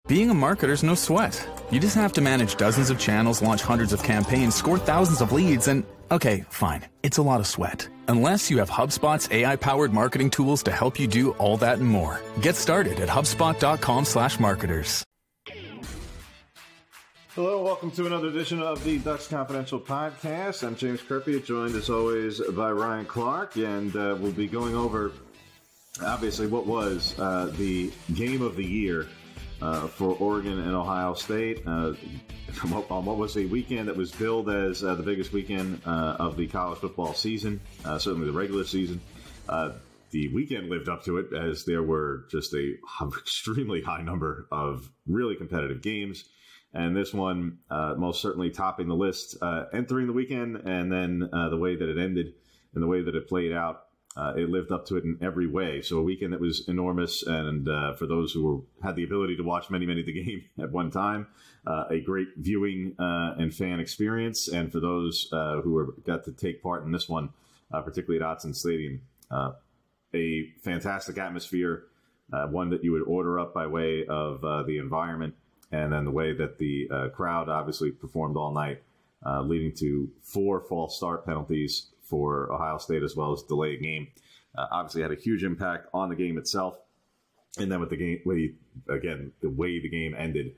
Being a marketer's no sweat. You just have to manage dozens of channels, launch hundreds of campaigns, score thousands of leads, and okay, fine, it's a lot of sweat. Unless you have HubSpot's AI-powered marketing tools to help you do all that and more. Get started at HubSpot.com/marketers. Hello, welcome to another edition of the Ducks Confidential Podcast. I'm James Crepea, joined as always by Ryan Clarke, and we'll be going over, obviously, what was the game of the year for Oregon and Ohio State on what was a weekend that was billed as the biggest weekend of the college football season, certainly the regular season. The weekend lived up to it, as there were just a extremely high number of really competitive games. And this one most certainly topping the list, entering the weekend, and then the way that it ended and the way that it played out. It lived up to it in every way. So a weekend that was enormous, and for those who had the ability to watch many of the game at one time, a great viewing and fan experience. And for those who got to take part in this one, particularly at Autzen Stadium, a fantastic atmosphere, one that you would order up by way of the environment, and then the way that the crowd obviously performed all night, leading to 4 false start penalties for Ohio State, as well as delay a game. Obviously had a huge impact on the game itself. And then with the game, the way the game ended,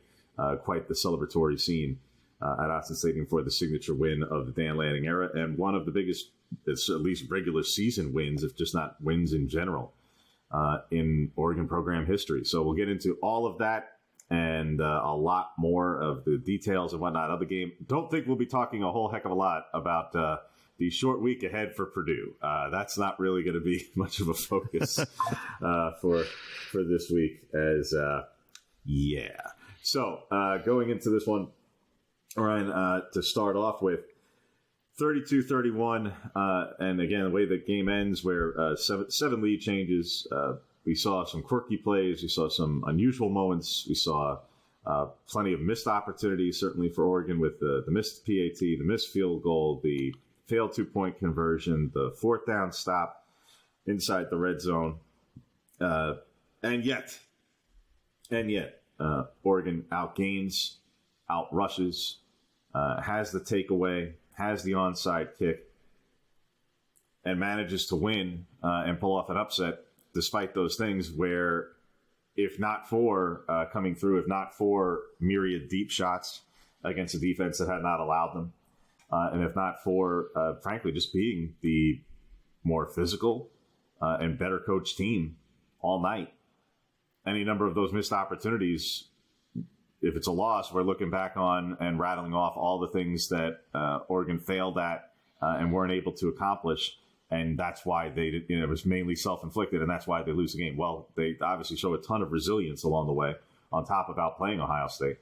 quite the celebratory scene at Autzen Stadium for the signature win of the Dan Lanning era, and one of the biggest, at least regular season wins, if just not wins in general, in Oregon program history. So we'll get into all of that and a lot more of the details and whatnot of the game. Don't think we'll be talking a whole heck of a lot about the short week ahead for Purdue. That's not really going to be much of a focus for this week. So going into this one, Ryan, to start off with, 32-31, and again, the way the game ends, where seven lead changes. We saw some quirky plays. We saw some unusual moments. We saw plenty of missed opportunities, certainly for Oregon, with the missed PAT, the missed field goal, the failed 2-point conversion, the 4th down stop inside the red zone. And yet, Oregon outgains, outrushes, has the takeaway, has the onside kick, and manages to win and pull off an upset despite those things, where if not for coming through, if not for myriad deep shots against a defense that had not allowed them, and if not for, frankly, just being the more physical and better coached team all night, any number of those missed opportunities, if it's a loss, we're looking back on and rattling off all the things that Oregon failed at and weren't able to accomplish. And that's why they, it was mainly self-inflicted, and that's why they lose the game. Well, they obviously show a ton of resilience along the way, on top of outplaying Ohio State.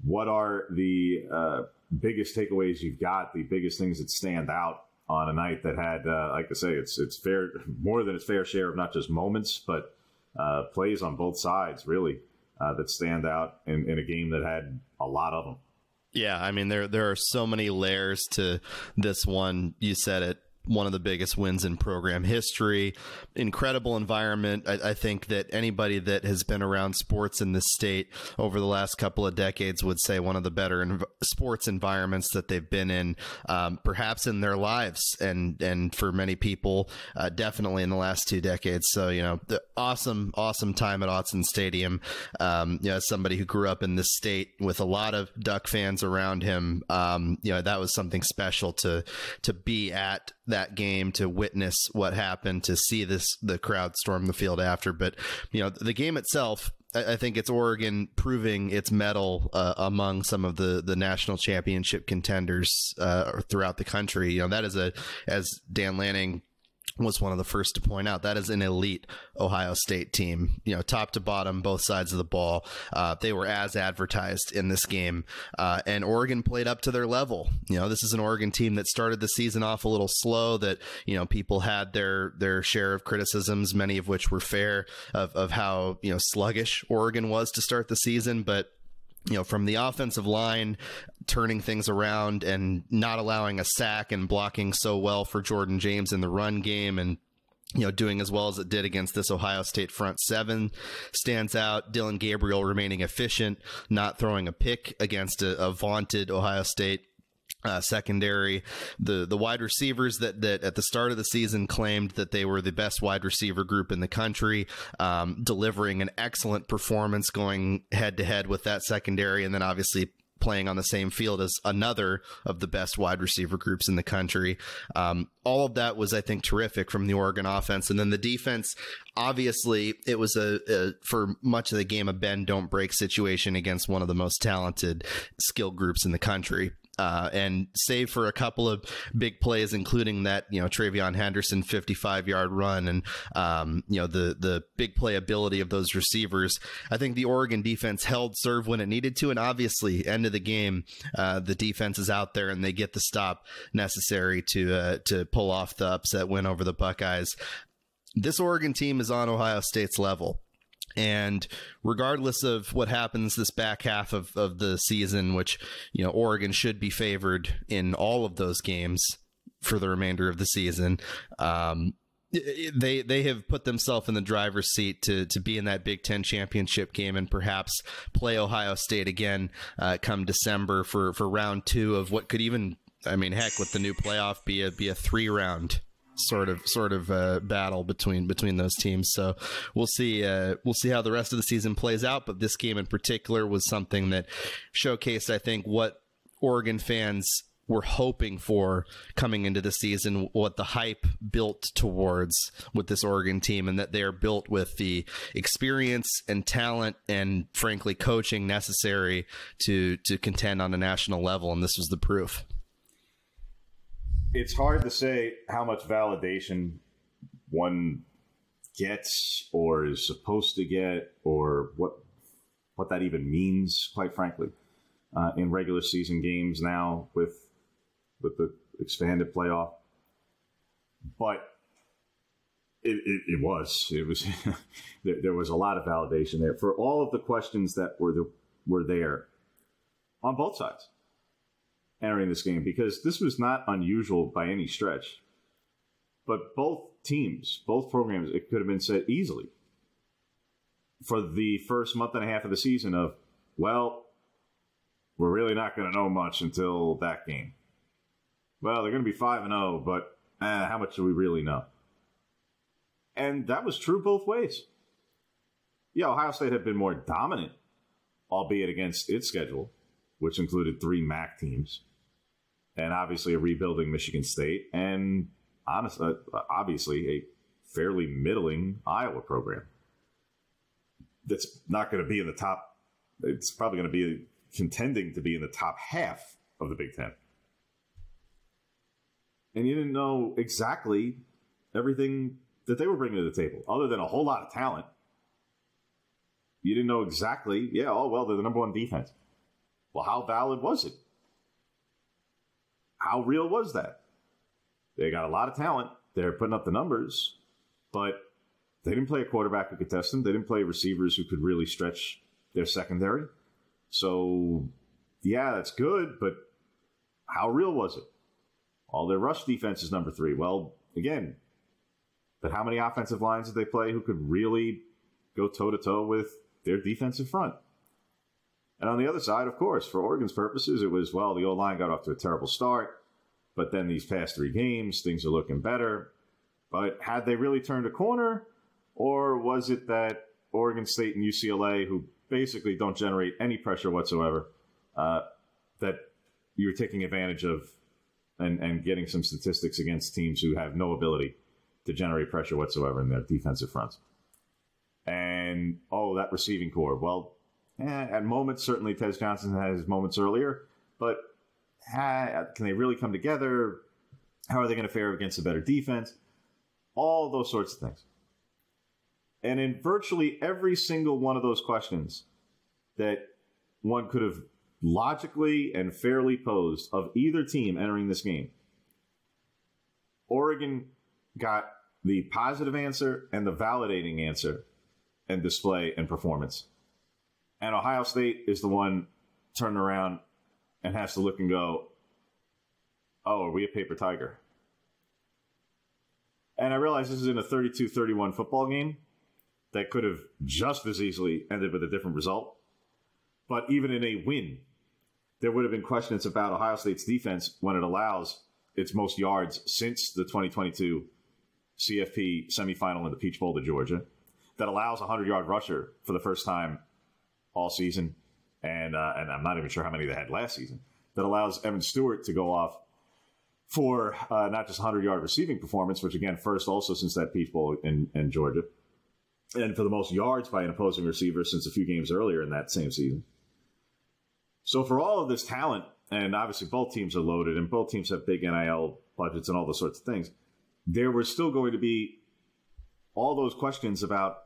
What are the biggest takeaways you've got, the biggest things that stand out on a night that had, like I say, it's fair, more than its fair share of not just moments, but plays on both sides, really, that stand out in a game that had a lot of them? Yeah, I mean, there are so many layers to this one. You said it. One of the biggest wins in program history. Incredible environment. I think that anybody that has been around sports in this state over the last couple of decades would say one of the better sports environments that they've been in, perhaps in their lives, and for many people, definitely in the last 2 decades. So, the awesome time at Autzen Stadium. As somebody who grew up in this state with a lot of Duck fans around him, that was something special to be at that game, to witness what happened, to see the crowd storm the field after. But the game itself, I think it's Oregon proving its mettle among some of the national championship contenders throughout the country. That is as Dan Lanning was one of the first to point out, that is an elite Ohio State team, top to bottom, both sides of the ball. They were as advertised in this game, and Oregon played up to their level. This is an Oregon team that started the season off a little slow, that, people had their share of criticisms, many of which were fair, of how, sluggish Oregon was to start the season. But from the offensive line turning things around and not allowing a sack and blocking so well for Jordan James in the run game, and doing as well as it did against this Ohio State front seven stands out. Dylan Gabriel remaining efficient, not throwing a pick against a vaunted Ohio State secondary. The wide receivers that at the start of the season claimed that they were the best wide receiver group in the country, delivering an excellent performance going head to head with that secondary, and then obviously playing on the same field as another of the best wide receiver groups in the country. All of that was, I think, terrific from the Oregon offense. And then the defense, obviously, it was for much of the game, a bend, don't break situation against one of the most talented skill groups in the country. And save for a couple of big plays, including that, Travion Henderson 55-yard run and, the big playability of those receivers. I think the Oregon defense held serve when it needed to. And obviously, end of the game, the defense is out there and they get the stop necessary to pull off the upset win over the Buckeyes. This Oregon team is on Ohio State's level. And regardless of what happens this back half of the season, which, Oregon should be favored in all of those games for the remainder of the season, they have put themselves in the driver's seat to be in that Big Ten championship game and perhaps play Ohio State again come December for round 2 of what could even, with the new playoff, be a 3-round sort of battle between those teams. So we'll see how the rest of the season plays out. But this game in particular was something that showcased, I think, what Oregon fans were hoping for coming into the season, what the hype built towards with this Oregon team, and that they are built with the experience and talent and, frankly, coaching necessary to contend on a national level. And this was the proof. It's hard to say how much validation one gets or is supposed to get, or what that even means, quite frankly, in regular season games now with the expanded playoff. But it was there was a lot of validation there for all of the questions that were there on both sides entering this game, because this was not unusual by any stretch. But both teams, both programs, it could have been said easily for the first month and a half of the season of, well, we're really not going to know much until that game. Well, they're going to be 5-0, but how much do we really know? And that was true both ways. Yeah, Ohio State had been more dominant, albeit against its schedule, which included 3 MAC teams, and obviously a rebuilding Michigan State, and obviously a fairly middling Iowa program that's not going to be in the top. It's probably going to be contending to be in the top half of the Big Ten. And you didn't know exactly everything that they were bringing to the table, other than a whole lot of talent. You didn't know exactly, they're the number 1 defense. Well, how valid was it? How real was that? They got a lot of talent. They're putting up the numbers, but they didn't play a quarterback who could test them. They didn't play receivers who could really stretch their secondary. So, that's good, but how real was it? All their rush defense is number 3. Well, again, but how many offensive lines did they play who could really go toe-to-toe with their defensive front? And on the other side, of course, for Oregon's purposes, it was, the O-line got off to a terrible start, but then these past 3 games, things are looking better. But had they really turned a corner, or was it that Oregon State and UCLA, who basically don't generate any pressure whatsoever, that you were taking advantage of and getting some statistics against teams who have no ability to generate pressure whatsoever in their defensive fronts? And, that receiving core, at moments, certainly Tez Johnson had his moments earlier, but can they really come together? How are they going to fare against a better defense? All those sorts of things. And in virtually every single one of those questions that one could have logically and fairly posed of either team entering this game, Oregon got the positive answer and the validating answer and display and performance. And Ohio State is the one turning around and has to look and go, are we a paper tiger? And I realize this is in a 32-31 football game that could have just as easily ended with a different result. But even in a win, there would have been questions about Ohio State's defense when it allows its most yards since the 2022 CFP semifinal in the Peach Bowl to Georgia, that allows a 100-yard rusher for the first time all season, and I'm not even sure how many they had last season, that allows Evan Stewart to go off for not just 100-yard receiving performance, which, again, first also since that Peach Bowl in Georgia, and for the most yards by an opposing receiver since a few games earlier in that same season. So for all of this talent, and obviously both teams are loaded, and both teams have big NIL budgets and all those sorts of things, there was still going to be all those questions about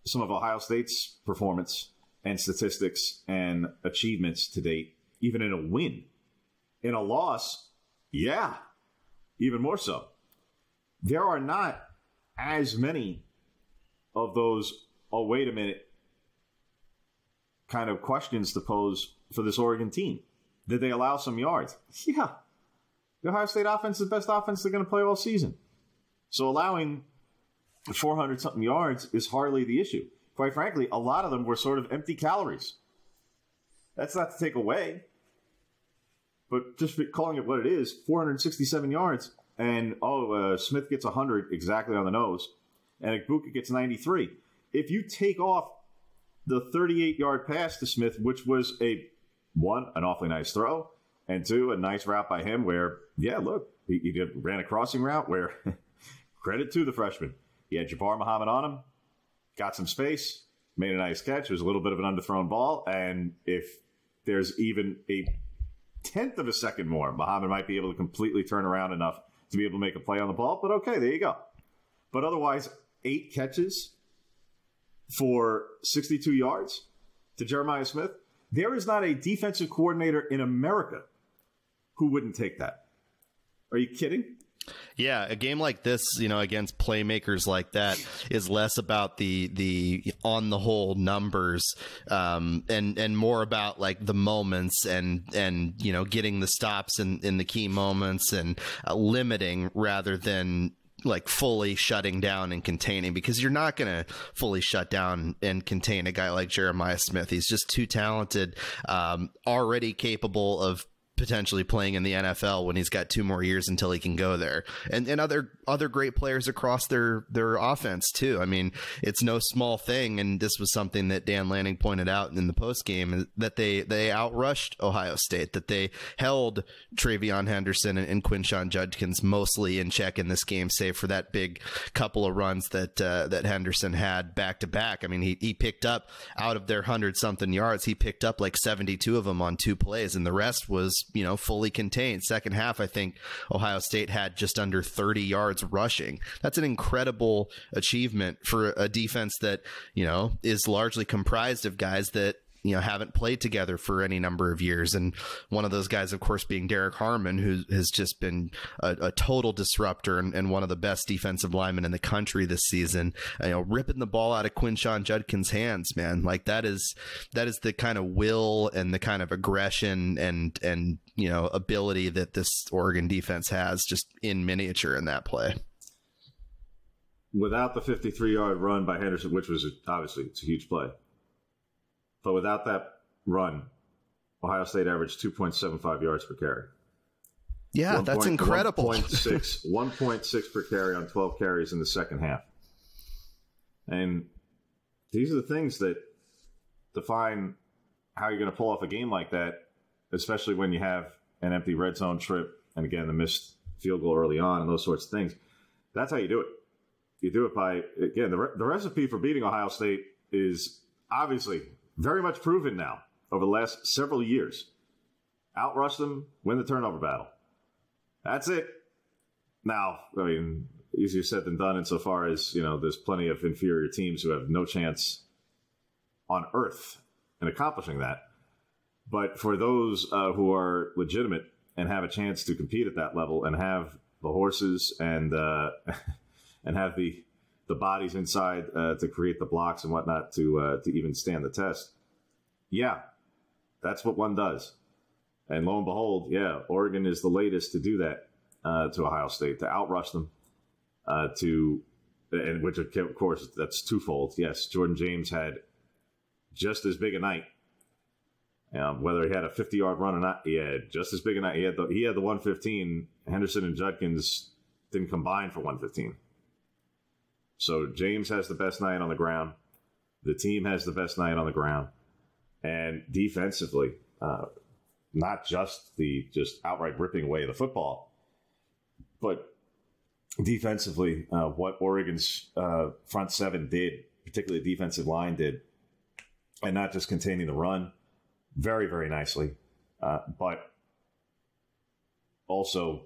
some of Ohio State's performance and statistics and achievements to date, even in a win. In a loss, yeah, even more so. There are not as many of those, oh, wait a minute, kind of questions to pose for this Oregon team. Did they allow some yards? Yeah. The Ohio State offense is the best offense they're going to play all season. So allowing 400-something yards is hardly the issue. Quite frankly, a lot of them were sort of empty calories. That's not to take away, but just calling it what it is, 467 yards, and Smith gets 100 exactly on the nose, and Igbuka gets 93. If you take off the 38-yard pass to Smith, which was an awfully nice throw, and two, a nice route by him where, yeah, look, he ran a crossing route where, credit to the freshman, he had Jabbar Muhammad on him, got some space, made a nice catch. It was a little bit of an underthrown ball, and if there's even a tenth of a second more, Muhammad might be able to completely turn around enough to be able to make a play on the ball, but okay, there you go. But otherwise, 8 catches for 62 yards to Jeremiah Smith. There is not a defensive coordinator in America who wouldn't take that. Are you kidding? Yeah, a game like this, against playmakers like that is less about the on the whole numbers, and more about like the moments and getting the stops in the key moments and limiting rather than like fully shutting down and containing, because you're not going to fully shut down and contain a guy like Jeremiah Smith. He's just too talented, already capable of potentially playing in the NFL when he's got 2 more years until he can go there, and other great players across their offense too. I mean, it's no small thing, and this was something that Dan Lanning pointed out in the post game, that they outrushed Ohio State, that they held Travion Henderson and Quinshon Judkins mostly in check in this game, save for that big couple of runs that Henderson had back to back. I mean, he picked up, out of their 100-something yards, he picked up like 72 of them on 2 plays, and the rest was fully contained. Second half, I think Ohio State had just under 30 yards rushing. That's an incredible achievement for a defense that, is largely comprised of guys that, haven't played together for any number of years. And one of those guys, of course, being Derek Harmon, who has just been a total disruptor and one of the best defensive linemen in the country this season. Ripping the ball out of Quinshon Judkins' hands, man. Like that is the kind of will and the kind of aggression and ability that this Oregon defense has, just in miniature in that play. Without the 53-yard run by Henderson, which was obviously it's a huge play, but without that run, Ohio State averaged 2.75 yards per carry. Yeah, that's incredible. 1.6 per carry on 12 carries in the second half. And these are the things that define how you're going to pull off a game like that, especially when you have an empty red zone trip and, again, the missed field goal early on and those sorts of things. That's how you do it. You do it by, again, the recipe for beating Ohio State is obviously very much proven now over the last several years. Outrush them, win the turnover battle. That's it. Now, I mean, easier said than done insofar as, there's plenty of inferior teams who have no chance on earth in accomplishing that. But for those who are legitimate and have a chance to compete at that level and have the horses and and have the bodies inside to create the blocks and whatnot to even stand the test. Yeah, that's what one does. And lo and behold, yeah, Oregon is the latest to do that to Ohio State, to outrush them and which of course that's twofold. Yes, Jordan James had just as big a night. Whether he had a 50-yard run or not, he had just as big a night. He had the 115. Henderson and Judkins didn't combine for 115. So James has the best night on the ground. The team has the best night on the ground. And defensively, not just outright ripping away the football, but defensively, what Oregon's front seven did, particularly the defensive line did, and not just containing the run very, very nicely, but also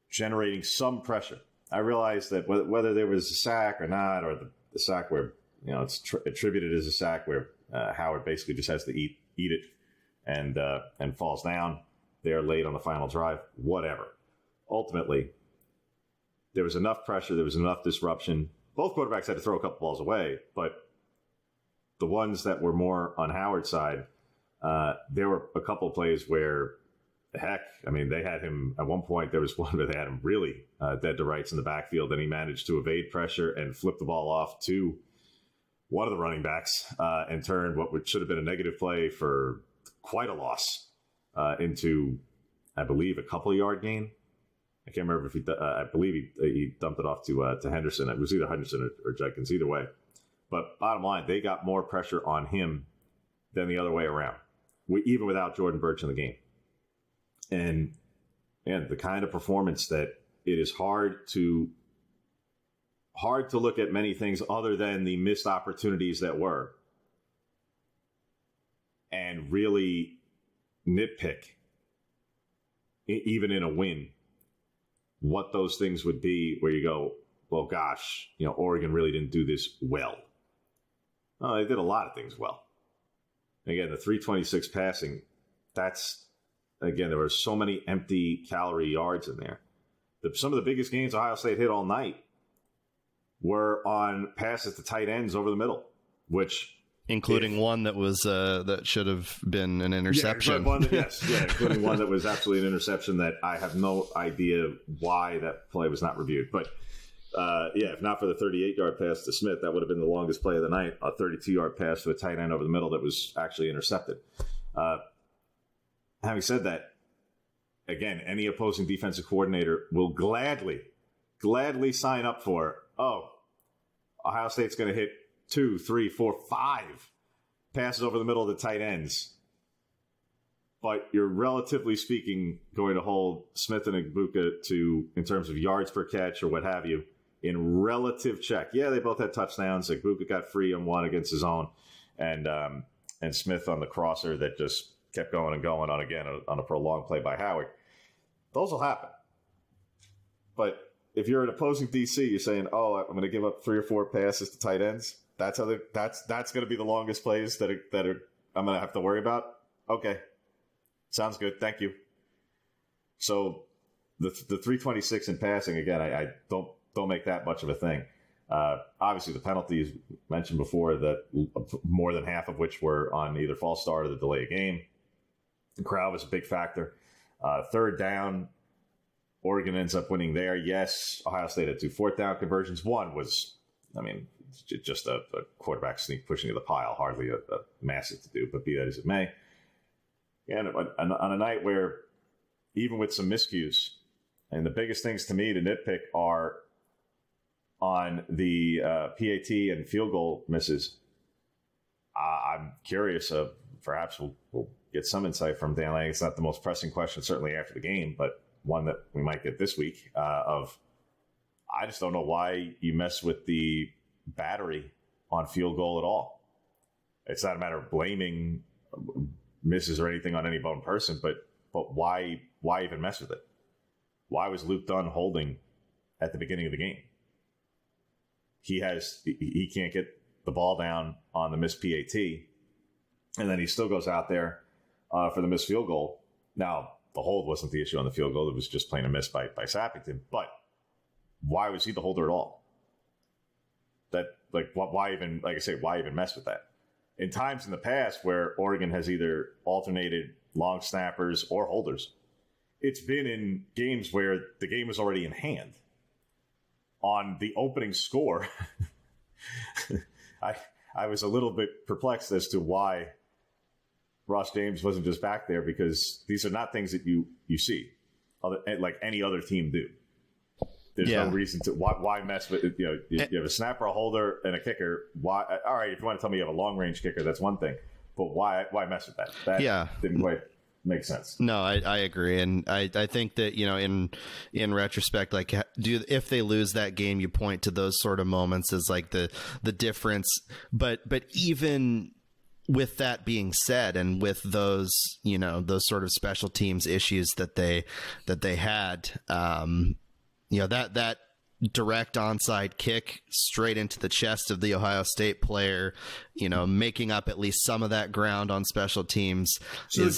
generating some pressure. I realized that whether there was a sack or not, or the sack where it's attributed as a sack where Howard basically just has to eat it and falls down there late on the final drive, whatever. Ultimately, there was enough pressure, there was enough disruption. Both quarterbacks had to throw a couple balls away, but the ones that were more on Howard's side, there were a couple of plays where, they had him at one point. There was one where they had him really dead to rights in the backfield, and he managed to evade pressure and flip the ball off to one of the running backs and turned what should have been a negative play for quite a loss into, I believe, a couple-yard gain. I can't remember if I believe he dumped it off to Henderson. It was either Henderson or Judkins, either way. But bottom line, they got more pressure on him than the other way around, even without Jordan Burch in the game. And the kind of performance that it is hard to look at many things other than the missed opportunities that were and really nitpick, even in a win, what those things would be where you go, well, gosh, Oregon really didn't do this well. Oh, they did a lot of things well. Again, the 326 passing, there were so many empty calorie yards in there. Some of the biggest gains Ohio State hit all night were on passes to tight ends over the middle, including one that was that should have been an interception. Including one that was absolutely an interception that I have no idea why that play was not reviewed. But if not for the 38-yard pass to Smith, that would have been the longest play of the night. A 32-yard pass to a tight end over the middle that was actually intercepted. Having said that, again, any opposing defensive coordinator will gladly sign up for, Ohio State's going to hit 2, 3, 4, 5 passes over the middle of the tight ends. But you're relatively speaking going to hold Smith and Egbuka to, in terms of yards per catch or what have you, in relative check. Yeah, they both had touchdowns. Egbuka got free on one against his own, and Smith on the crosser that just kept going and going on a prolonged play by Howard. Those will happen. But if you're an opposing DC, you're saying, I'm going to give up 3 or 4 passes to tight ends. That's going to be the longest plays that I'm going to have to worry about. Okay, sounds good. Thank you. So the 326 in passing, again, I don't make that much of a thing. Obviously, the penalties mentioned before, that more than half of which were on either false start or the delay of game. The crowd was a big factor. Third down, Oregon ends up winning there. Yes, Ohio State had 2 fourth down conversions. One was, just a quarterback sneak pushing to the pile, hardly a massive to do, but be that as it may. And on a night where, even with some miscues, and the biggest things to me to nitpick are on the PAT and field goal misses. I'm curious of, perhaps we'll get some insight from Dan Lang. It's not the most pressing question, certainly after the game, but one that we might get this week I just don't know why you mess with the battery on field goal at all. It's not a matter of blaming misses or anything on any one person, but why even mess with it? Why was Luke Dunn holding at the beginning of the game? He can't get the ball down on the missed PAT, and then he still goes out there for the missed field goal. Now, the hold wasn't the issue on the field goal. It was just plain a miss by Sappington. But why was he the holder at all? Why even mess with that? In times in the past where Oregon has either alternated long snappers or holders, it's been in games where the game was already in hand on the opening score, I was a little bit perplexed as to why Ross James wasn't just back there, because these are not things that you see like any other team do. There's no reason to why mess with it. You have a snapper, a holder, and a kicker. Why? All right, if you want to tell me you have a long range kicker, that's one thing. But why mess with that? That didn't quite make sense. No, I agree, and I think that in retrospect, like if they lose that game, you point to those sort of moments as like the difference. But even with that being said, and with those those sort of special teams issues that they had. That direct onside kick straight into the chest of the Ohio State player, making up at least some of that ground on special teams. So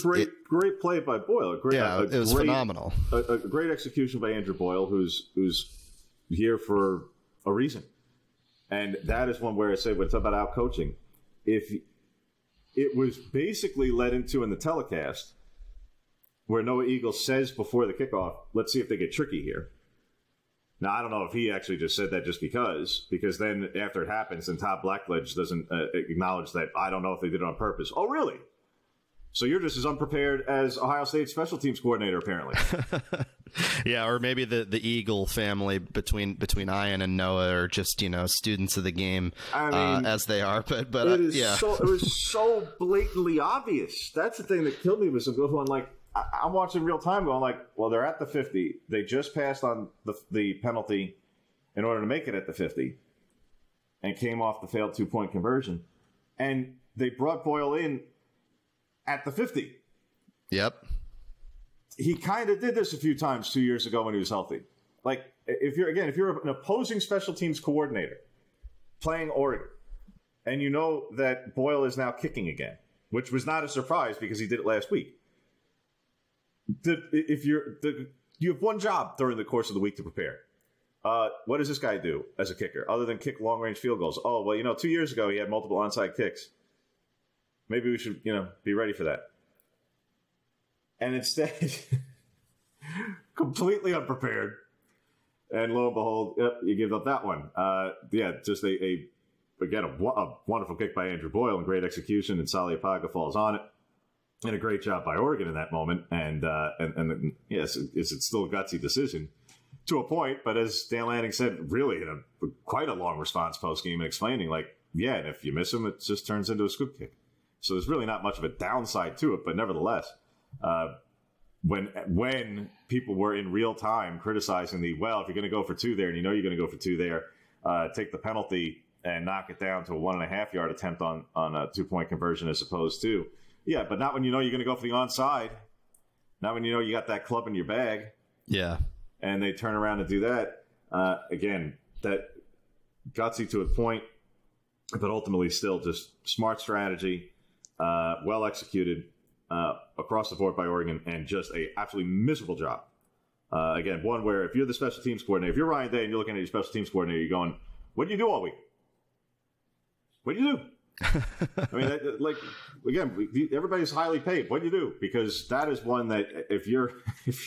great play by Boyle. It was phenomenal. A great execution by Andrew Boyle, who's here for a reason. And that is one where I say, when it's about out coaching, if it was basically led into in the telecast where Noah Eagle says before the kickoff, let's see if they get tricky here. Now, I don't know if he actually just said that just because then after it happens, then Todd Blackledge doesn't acknowledge that. I don't know if they did it on purpose. Oh, really? So you're just as unprepared as Ohio State special teams coordinator, apparently. Yeah, or maybe the Eagle family between Ian and Noah are just students of the game, as they are. But it was so blatantly obvious. That's the thing that killed me, was going like, I'm watching real time going like, well, they're at the 50. They just passed on the penalty in order to make it at the 50 and came off the failed 2-point conversion. And they brought Boyle in at the 50. Yep. He kind of did this a few times 2 years ago when he was healthy. Like, if you're an opposing special teams coordinator playing Oregon, and you know that Boyle is now kicking again, which was not a surprise because he did it last week. You have one job during the course of the week to prepare. What does this guy do as a kicker other than kick long-range field goals? Oh, well, 2 years ago he had multiple onside kicks. Maybe we should, be ready for that. And instead, completely unprepared. And lo and behold, you give up that one. Just a wonderful kick by Andrew Boyle and great execution, and Sali Apaga falls on it. And a great job by Oregon in that moment. And yes, it's still a gutsy decision to a point. But as Dan Lanning said, really in quite a long response post-game, explaining and if you miss him, it just turns into a scoop kick. So there's really not much of a downside to it. But nevertheless, when people were in real time criticizing if you're going to go for two there and you're going to go for two there, take the penalty and knock it down to a 1.5 yard attempt on a 2-point conversion as opposed to. Yeah, but not when you're going to go for the onside. Not when you got that club in your bag. Yeah. And they turn around and do that. Again, that gutsy to a point, but ultimately still just smart strategy, well executed across the board by Oregon, and just a absolutely miserable job. Again, one where if you're the special teams coordinator, if you're Ryan Day and you're looking at your special teams coordinator, you're going, what do you do all week? What do you do? I mean, everybody's highly paid. What do you do? Because that is one that if you're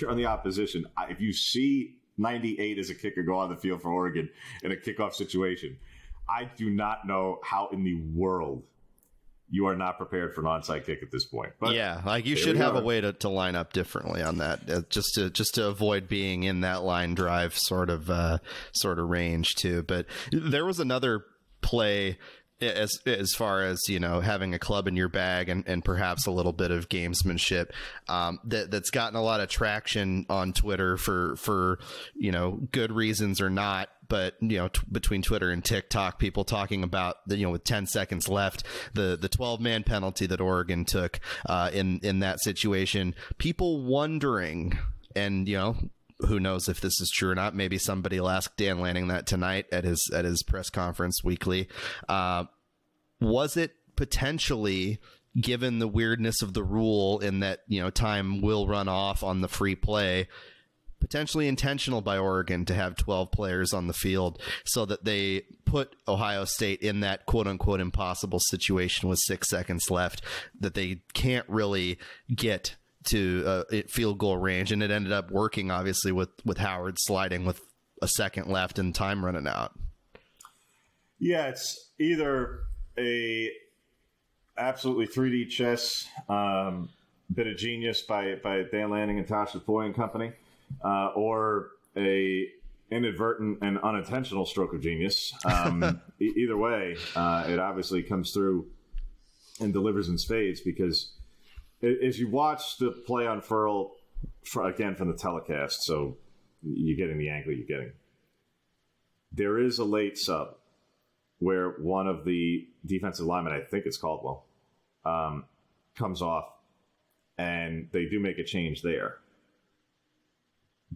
on the opposition, if you see 98 as a kicker go on the field for Oregon in a kickoff situation, I do not know how in the world you are not prepared for an onside kick at this point. But you should have a way to line up differently on that, just to avoid being in that line drive sort of range too. But there was another play. As far as having a club in your bag and perhaps a little bit of gamesmanship, that's gotten a lot of traction on Twitter for good reasons or not. But between Twitter and TikTok, people talking about with 10 seconds left, the 12-man penalty that Oregon took in that situation. People wondering, and who knows if this is true or not. Maybe somebody will ask Dan Lanning that tonight at his press conference weekly. Was it potentially, given the weirdness of the rule in that time will run off on the free play, potentially intentional by Oregon to have 12 players on the field so that they put Ohio State in that quote-unquote impossible situation with 6 seconds left that they can't really get to field goal range? And it ended up working, obviously, with Howard sliding with a second left and time running out. Yeah, it's either a absolutely 3D chess bit of genius by Dan Lanning and Tasha Foy and company, or a inadvertent and unintentional stroke of genius. Either way, it obviously comes through and delivers in spades, because as you watch the play unfurl, again from the telecast, so you're getting the angle you're getting, there is a late sub where one of the defensive linemen, I think it's Caldwell, comes off, and they do make a change there.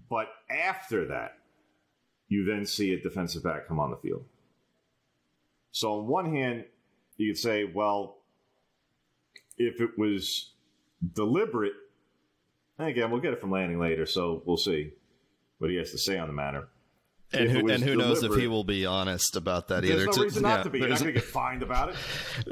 But after that, you then see a defensive back come on the field. So on one hand, you could say, well, if it was deliberate, and again, we'll get it from Lanning later, so we'll see what he has to say on the matter. And who knows if he will be honest about that either. There's no reason not to be. You're not going to get fined about it.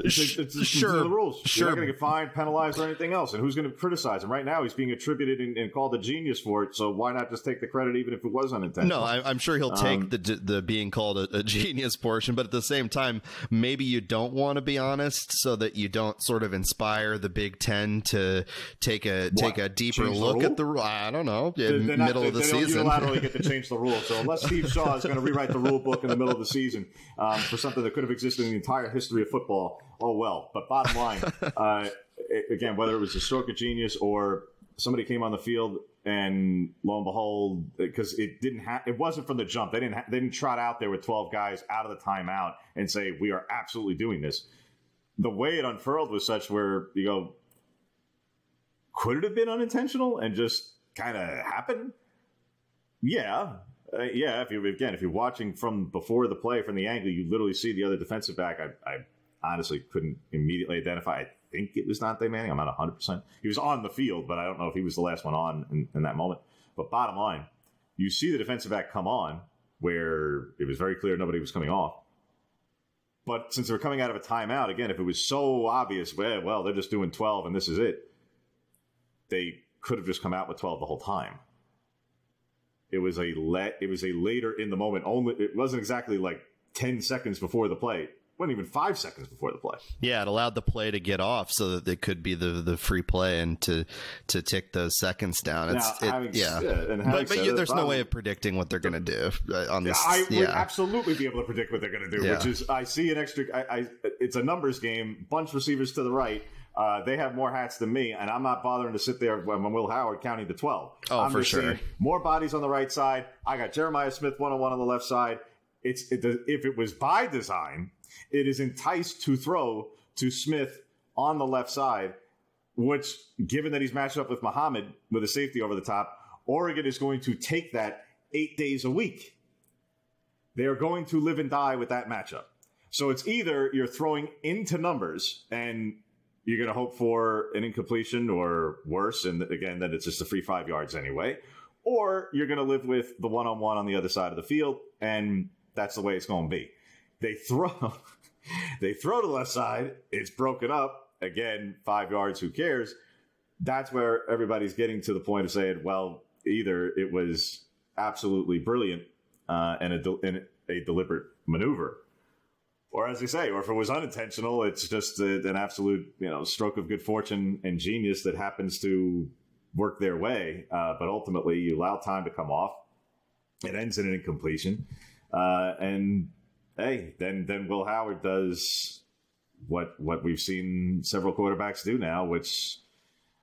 It's sure, the rules. You're not going to get fined, penalized, or anything else. And who's going to criticize him? Right now, he's being attributed and called a genius for it. So why not just take the credit, even if it was unintentional? No, I'm sure he'll take the being called a genius portion. But at the same time, maybe you don't want to be honest, so that you don't sort of inspire the Big Ten to take a deeper look at the rule. I don't know. Middle of the season, they don't unilaterally get to change the rules. So unless Steve Shaw is going to rewrite the rule book in the middle of the season for something that could have existed in the entire history of football, oh well. But bottom line, again, whether it was a stroke of genius or somebody came on the field and lo and behold, because it wasn't from the jump. They didn't trot out there with 12 guys out of the timeout and say, we are absolutely doing this. The way it unfurled was such where you go, could it have been unintentional and just kind of happened? Yeah. If you're watching from before the play, from the angle, you literally see the other defensive back. I honestly couldn't immediately identify. I think it was Dante Manning. I'm not 100%. He was on the field, but I don't know if he was the last one on in that moment. But bottom line, you see the defensive back come on where it was very clear nobody was coming off. But since they were coming out of a timeout, again, if it was so obvious, well, they're just doing 12 and this is it, they could have just come out with 12 the whole time. It was a later in the moment. It wasn't exactly like 10 seconds before the play. It wasn't even 5 seconds before the play. Yeah, it allowed the play to get off so that it could be the free play and to tick those seconds down. But there's no way of predicting what they're going to do on this. I would absolutely be able to predict what they're going to do, which is I see an extra. It's a numbers game. Bunch receivers to the right. They have more hats than me, and I'm not bothering to sit there when Will Howard counting to 12. Oh, for sure. More bodies on the right side. I got Jeremiah Smith one-on-one on the left side. If it was by design, it is enticed to throw to Smith on the left side, which, given that he's matched up with Muhammad with a safety over the top, Oregon is going to take that 8 days a week. They are going to live and die with that matchup. So it's either you're throwing into numbers and you're going to hope for an incompletion or worse, and again, that it's just a free 5 yards anyway. Or you're going to live with the one-on-one on the other side of the field, and that's the way it's going to be. They throw to the left side. It's broken up. Again, 5 yards, who cares? That's where everybody's getting to the point of saying, well, either it was absolutely brilliant and a deliberate maneuver, or as they say, or if it was unintentional, it's just an absolute stroke of good fortune and genius that happens to work their way. But ultimately, you allow time to come off. It ends in an incompletion. And hey, then Will Howard does what we've seen several quarterbacks do now, which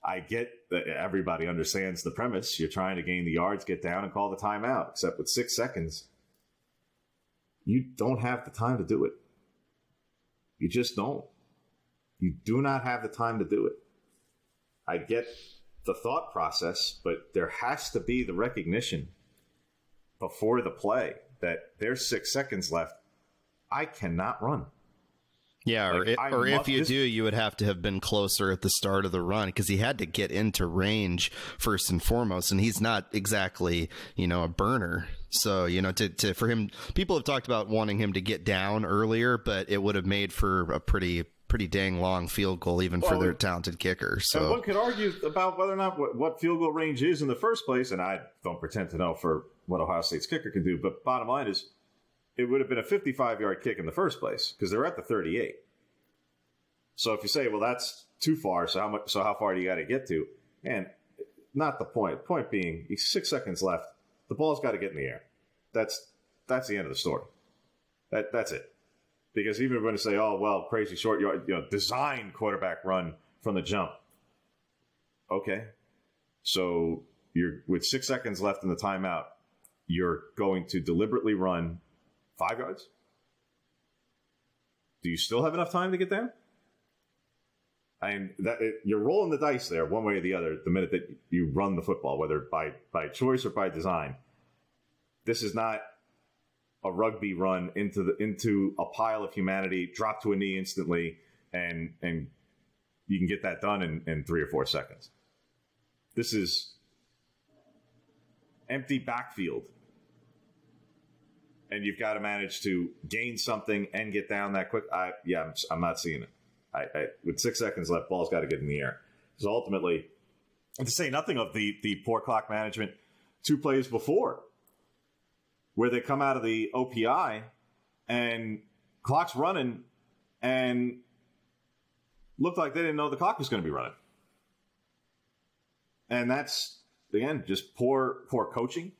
I get that everybody understands the premise. You're trying to gain the yards, get down, and call the timeout. Except with 6 seconds, you don't have the time to do it. You just don't. You do not have the time to do it. I get the thought process, but there has to be the recognition before the play that there's 6 seconds left. I cannot run. Yeah, or if you do, you would have to have been closer at the start of the run, because he had to get into range first and foremost, and he's not exactly, a burner. So, for him, people have talked about wanting him to get down earlier, but it would have made for a pretty pretty dang long field goal, even for their talented kicker. So and one could argue about whether or not what field goal range is in the first place, and I don't pretend to know for what Ohio State's kicker can do, but bottom line is it would have been a 55-yard kick in the first place because they're at the 38. So if you say, well, that's too far, so how far do you got to get to? And not the point. Point being, 6 seconds left. The ball's got to get in the air. That's the end of the story. That's it. Because even if we're going to say, oh, well, crazy short yard, design quarterback run from the jump. Okay. So you're with 6 seconds left in the timeout, you're going to deliberately run 5 yards? Do you still have enough time to get there? And you're rolling the dice there one way or the other the minute that you run the football, whether by choice or by design. This is not a rugby run into a pile of humanity, drop to a knee instantly, and you can get that done in 3 or 4 seconds. This is empty backfield. And you've got to manage to gain something and get down that quick. I'm not seeing it. With 6 seconds left, ball's got to get in the air. So ultimately, and to say nothing of the poor clock management 2 plays before, where they come out of the OPI and clock's running and looked like they didn't know the clock was going to be running. And that's, again, just poor coaching.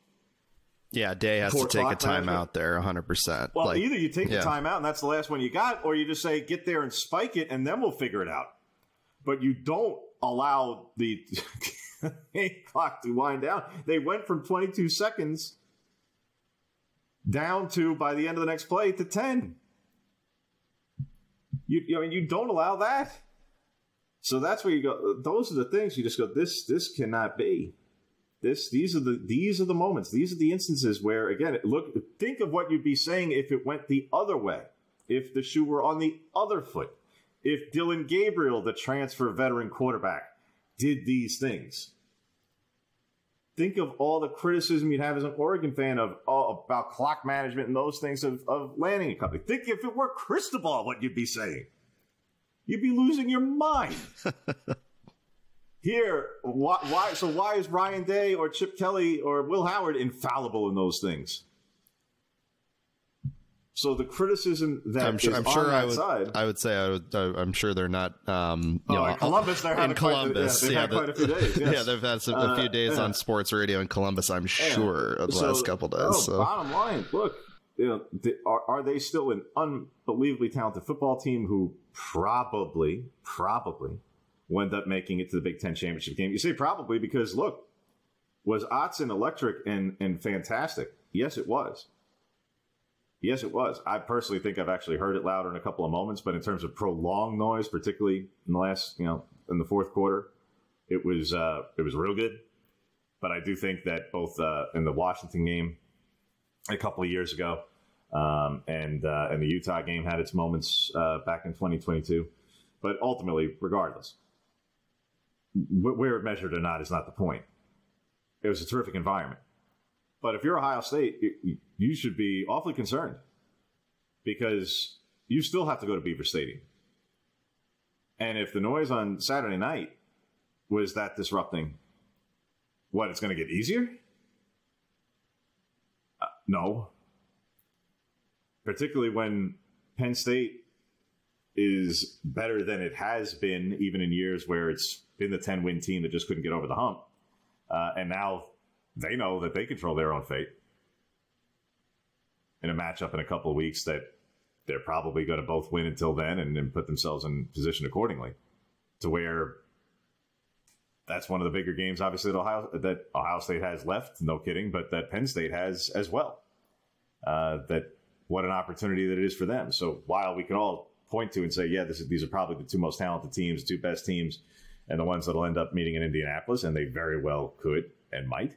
Yeah, Day has to take a timeout there, 100%. Well, either you take the timeout and that's the last one you got, or you just say, get there and spike it, and then we'll figure it out. But you don't allow the clock to wind down. They went from 22 seconds down to, by the end of the next play, to 10. You don't allow that. So that's where you go. Those are the things you just go, this cannot be. These are the moments. These are the instances where, again, think of what you'd be saying if it went the other way. If the shoe were on the other foot. If Dylan Gabriel, the transfer veteran quarterback, did these things. Think of all the criticism you'd have as an Oregon fan about clock management and those things of landing a company. Think if it were Cristobal, what you'd be saying. You'd be losing your mind. Here, why is Ryan Day or Chip Kelly or Will Howard infallible in those things? So the criticism that I'm sure they're not. In Columbus, they're in Columbus. They've had quite a few days. Yes. Yeah, they've had a few days on sports radio in Columbus. I'm sure of the last couple days. Bottom line, look, are they still an unbelievably talented football team who probably will end up making it to the Big Ten championship game? You say probably because, look, was Autzen electric and fantastic? Yes, it was. Yes, it was. I personally think I've actually heard it louder in a couple of moments, but in terms of prolonged noise, particularly in the last, in the fourth quarter, it was real good. But I do think that both in the Washington game a couple of years ago and the Utah game had its moments back in 2022. But ultimately, regardless, where it measured or not is not the point. It was a terrific environment. But if you're Ohio State, you should be awfully concerned because you still have to go to Beaver Stadium. And if the noise on Saturday night was that disrupting, it's going to get easier? No. Particularly when Penn State is better than it has been, even in years where it's been the 10-win team that just couldn't get over the hump. And now they know that they control their own fate in a matchup in a couple of weeks that they're probably going to both win until then and put themselves in position accordingly to where that's one of the bigger games, obviously, that Ohio State has left, no kidding, but that Penn State has as well. That what an opportunity that it is for them. So while we can all point to and say, yeah, these are probably the two most talented teams, two best teams, and the ones that will end up meeting in Indianapolis, and they very well could and might.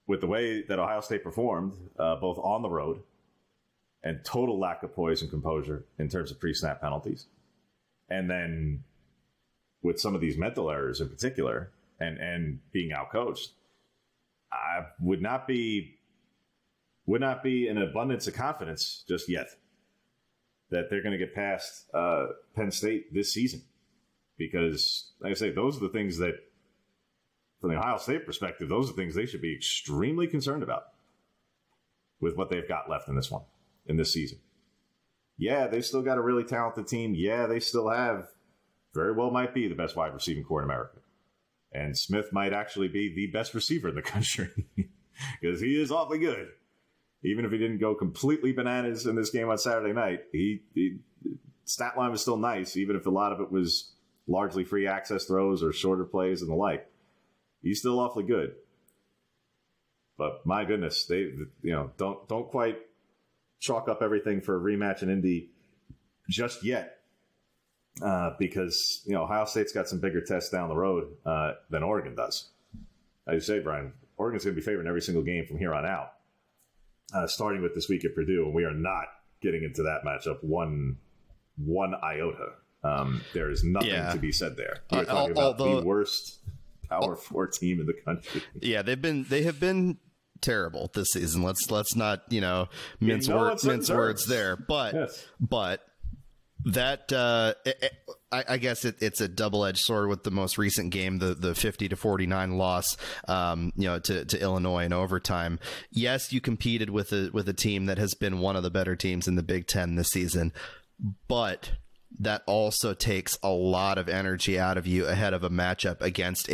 With the way that Ohio State performed, both on the road and total lack of poise and composure in terms of pre-snap penalties, and then with some of these mental errors in particular and being outcoached, I would not be an abundance of confidence just yet. that they're going to get past Penn State this season. Because, like I say, those are the things that, from the Ohio State perspective, those are things they should be extremely concerned about with what they've got left in this season. Yeah, they still got a really talented team. Yeah, they still have, very well might be the best wide receiving core in America. And Smith might actually be the best receiver in the country because he is awfully good. Even if he didn't go completely bananas in this game on Saturday night, he stat line was still nice, even if a lot of it was largely free access throws or shorter plays and the like. He's still awfully good. But my goodness, they don't quite chalk up everything for a rematch in Indy just yet. Because Ohio State's got some bigger tests down the road than Oregon does. As you say, Brian, Oregon's going to be favored in every single game from here on out, starting with this week at Purdue, and we are not getting into that matchup one iota. There is nothing to be said there. We're talking about the worst Power 4 team in the country. Yeah, they have been terrible this season. Let's not mince words there, but yes. But that I guess it's a double-edged sword with the most recent game, the 50-49 loss, to Illinois in overtime. Yes, you competed with a team that has been one of the better teams in the Big Ten this season, but that also takes a lot of energy out of you ahead of a matchup against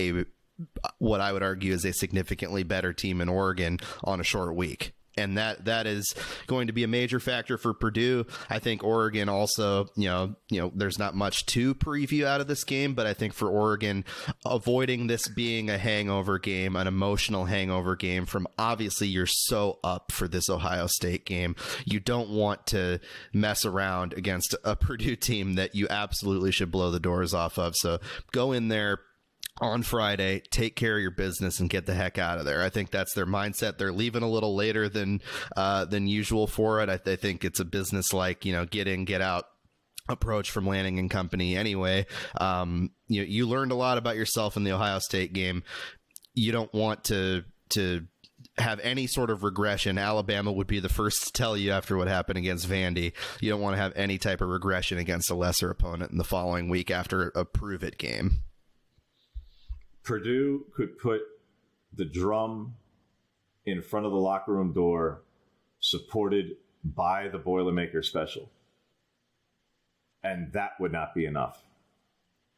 what I would argue is a significantly better team in Oregon on a short week. And that is going to be a major factor for Purdue. I think Oregon also, there's not much to preview out of this game, but I think for Oregon, avoiding this being a hangover game, an emotional hangover game from obviously you're so up for this Ohio State game. You don't want to mess around against a Purdue team that you absolutely should blow the doors off of. So go in there on Friday, take care of your business and get the heck out of there. I think that's their mindset. They're leaving a little later than usual for it. I think it's a business like, get in, get out approach from Lanning and company anyway. You learned a lot about yourself in the Ohio State game. You don't want to have any sort of regression. Alabama would be the first to tell you after what happened against Vandy. You don't want to have any type of regression against a lesser opponent in the following week after a prove-it game. Purdue could put the drum in front of the locker room door supported by the Boilermaker special. And that would not be enough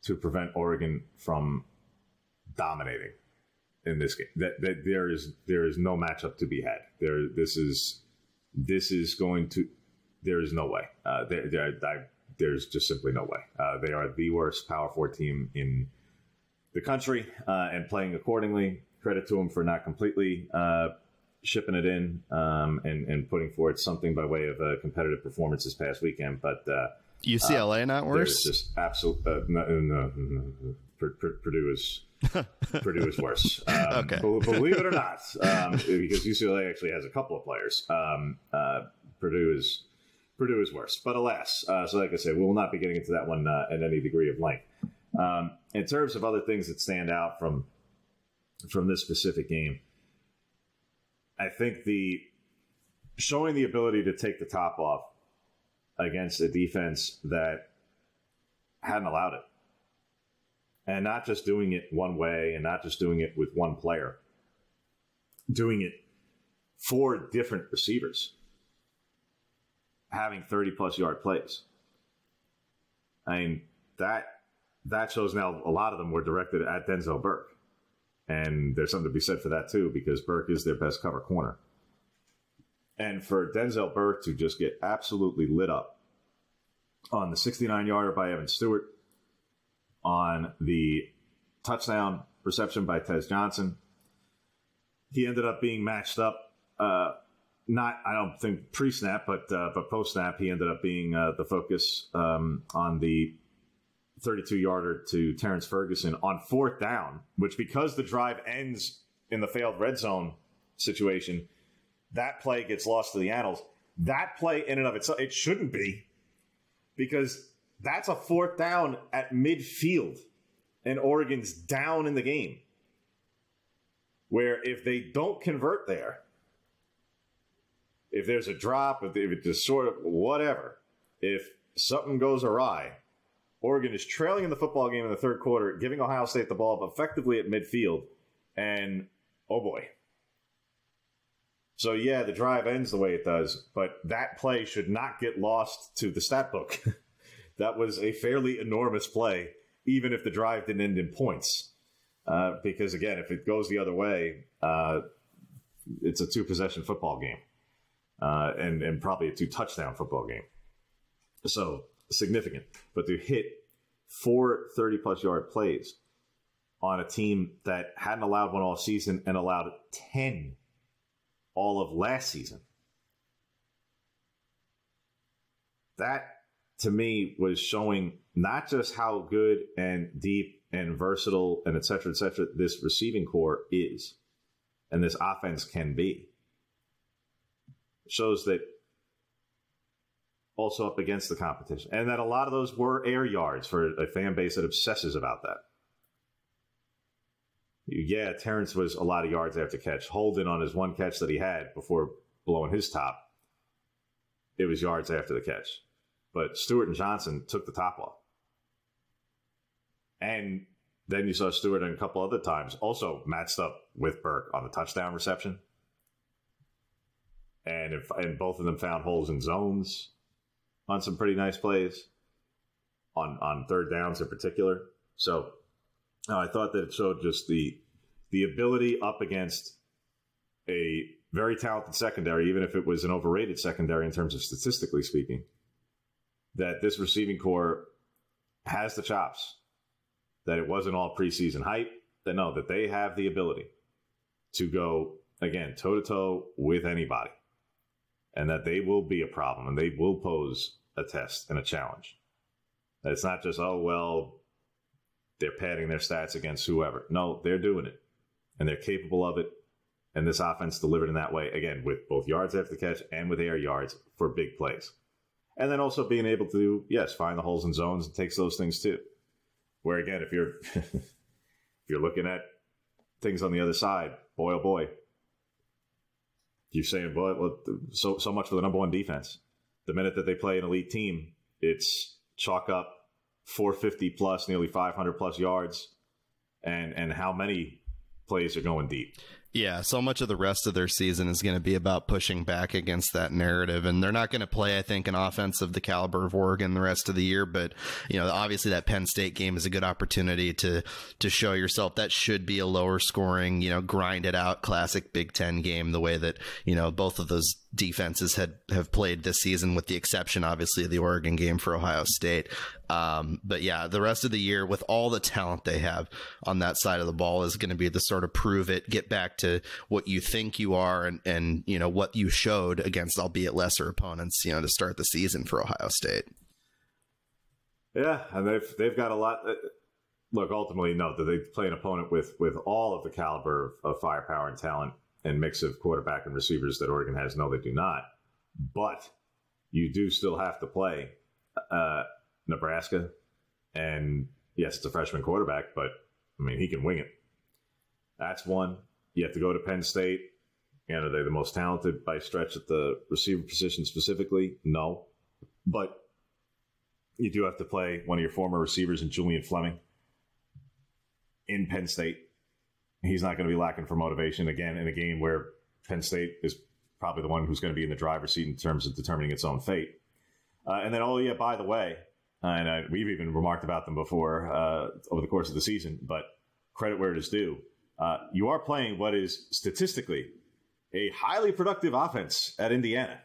to prevent Oregon from dominating in this game. That there is no matchup to be had. There is no way. There's just simply no way. They are the worst Power 4 team in the country, and playing accordingly. Credit to them for not completely shipping it in and putting forth something by way of a competitive performance this past weekend. But UCLA not worse. Just absolute. No. Purdue is worse. Okay. Believe it or not, because UCLA actually has a couple of players. Purdue is worse. But alas, so like I said, we will not be getting into that one at any degree of length. In terms of other things that stand out from this specific game, I think showing the ability to take the top off against a defense that hadn't allowed it, and not just doing it one way and not just doing it with one player, doing it 4 different receivers, having 30-plus yard plays. I mean, that shows now a lot of them were directed at Denzel Burke. And there's something to be said for that, too, because Burke is their best cover corner. And for Denzel Burke to just get absolutely lit up on the 69-yarder by Evan Stewart, on the touchdown reception by Tez Johnson, he ended up being matched up. Not, I don't think pre-snap, but post-snap, he ended up being the focus on the 32-yarder to Terrence Ferguson on 4th down, which because the drive ends in the failed red zone situation, that play gets lost to the annals. That play in and of itself, it shouldn't be, because that's a 4th down at midfield and Oregon's down in the game, where if they don't convert there, if there's a drop, if it just sort of whatever, if something goes awry, Oregon is trailing in the football game in the third quarter, giving Ohio State the ball effectively at midfield, and oh boy. So yeah, the drive ends the way it does, but that play should not get lost to the stat book. That was a fairly enormous play, even if the drive didn't end in points. Because again, if it goes the other way, it's a 2-possession football game, and probably a 2-touchdown football game. So significant. But to hit 4 30-plus yard plays on a team that hadn't allowed one all season and allowed 10 all of last season, that to me was showing not just how good and deep and versatile and et cetera, this receiving core is and this offense can be. It shows that also up against the competition, and that a lot of those were air yards for a fan base that obsesses about that. Yeah, Terrence was a lot of yards after catch. Holden on his one catch that he had before blowing his top, it was yards after the catch. But Stewart and Johnson took the top off. And then you saw Stewart a couple other times also matched up with Burke on the touchdown reception. And both of them found holes in zones on some pretty nice plays, on third downs in particular. So I thought that it showed just the ability up against a very talented secondary, even if it was an overrated secondary in terms of statistically speaking, that this receiving core has the chops, that it wasn't all preseason hype, that they have the ability to go, again, toe-to-toe with anybody, and that they will be a problem and they will pose a test and a challenge. That it's not just, oh, well, they're padding their stats against whoever. No, they're doing it, and they're capable of it. And this offense delivered in that way, again, with both yards after the catch and with air yards for big plays. And then also being able to, yes, find the holes in zones and takes those things too. Where, again, if you're if you're looking at things on the other side, boy, oh boy, you're saying, boy, well, so much for the number one defense. The minute that they play an elite team, it's chalk up 450 plus, nearly 500 plus yards, and how many plays are going deep. Yeah, so much of the rest of their season is going to be about pushing back against that narrative, and they're not going to play, I think, an offense of the caliber of Oregon the rest of the year. But obviously that Penn State game is a good opportunity to show yourself. That should be a lower scoring, grind it out, classic Big Ten game, the way that both of those defenses have played this season, with the exception, obviously, of the Oregon game for Ohio State. But yeah, the rest of the year, with all the talent they have on that side of the ball, is going to be the sort of prove it, get back to what you think you are, and what you showed against, albeit lesser opponents, to start the season for Ohio State. Yeah, and they've got a lot. Look, ultimately, no, that they play an opponent with all of the caliber of firepower and talent and mix of quarterback and receivers that Oregon has. No, they do not. But you do still have to play Nebraska. And yes, it's a freshman quarterback, but I mean, he can wing it. That's one. You have to go to Penn State. Are they the most talented by stretch at the receiver position specifically? No. But you do have to play one of your former receivers in Julian Fleming in Penn State. He's not going to be lacking for motivation, again, in a game where Penn State is probably the one who's going to be in the driver's seat in terms of determining its own fate. And then, by the way, and we've even remarked about them before over the course of the season, but credit where it is due. You are playing what is statistically a highly productive offense at Indiana.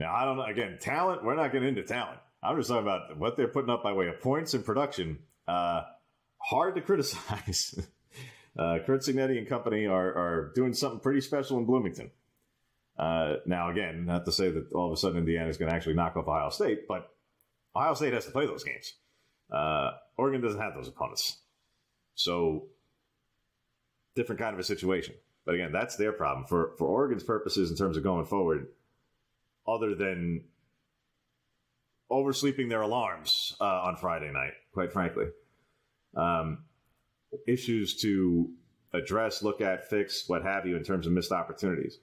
Now, I don't know. Again, talent, we're not getting into talent. I'm just talking about what they're putting up by way of points and production. Hard to criticize. Kurt Cignetti and company are doing something pretty special in Bloomington. Now, again, not to say that all of a sudden Indiana is going to actually knock off Ohio State, but Ohio State has to play those games. Oregon doesn't have those opponents. So, different kind of a situation. But again, that's their problem. For Oregon's purposes in terms of going forward, other than oversleeping their alarms on Friday night, quite frankly, issues to address, look at, fix, what have you, in terms of missed opportunities.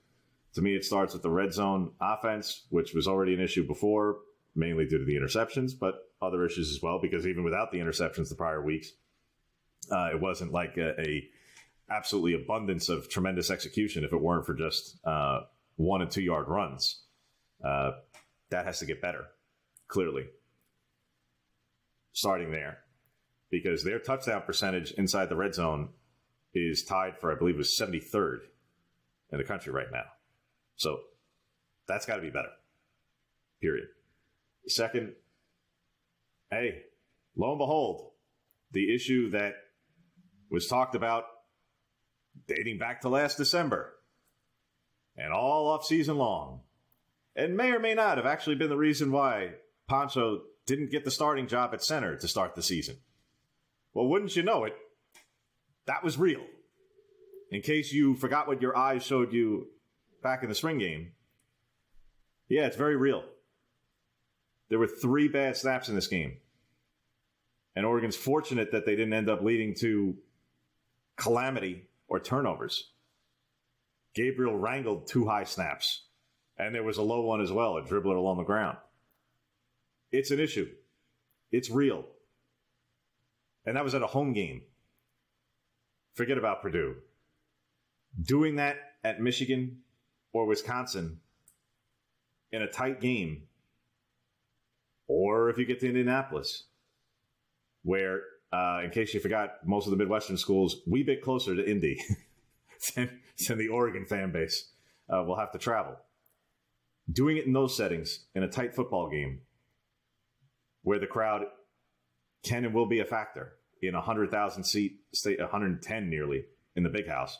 To me, it starts with the red zone offense, which was already an issue before mainly due to the interceptions, but other issues as well, because even without the interceptions the prior weeks, it wasn't like a absolutely abundance of tremendous execution if it weren't for just 1 and 2 yard runs. That has to get better, clearly. Starting there, because their touchdown percentage inside the red zone is tied for, I believe, it was 73rd in the country right now. So that's got to be better, period. Second, hey, lo and behold, the issue that was talked about dating back to last December and all off season long, and may or may not have actually been the reason why Pancho didn't get the starting job at center to start the season. Well, wouldn't you know it, that was real. In case you forgot what your eyes showed you back in the spring game, yeah, it's very real. There were 3 bad snaps in this game. And Oregon's fortunate that they didn't end up leading to calamity or turnovers. Gabriel wrangled 2 high snaps. And there was a low one as well, a dribbler along the ground. It's an issue. It's real. And that was at a home game. Forget about Purdue. Doing that at Michigan or Wisconsin in a tight game, or if you get to Indianapolis, where, in case you forgot, most of the Midwestern schools, we bit closer to Indy than the Oregon fan base will have to travel. Doing it in those settings, in a tight football game, where the crowd can and will be a factor in 100,000 seat state, 110 nearly in the big house.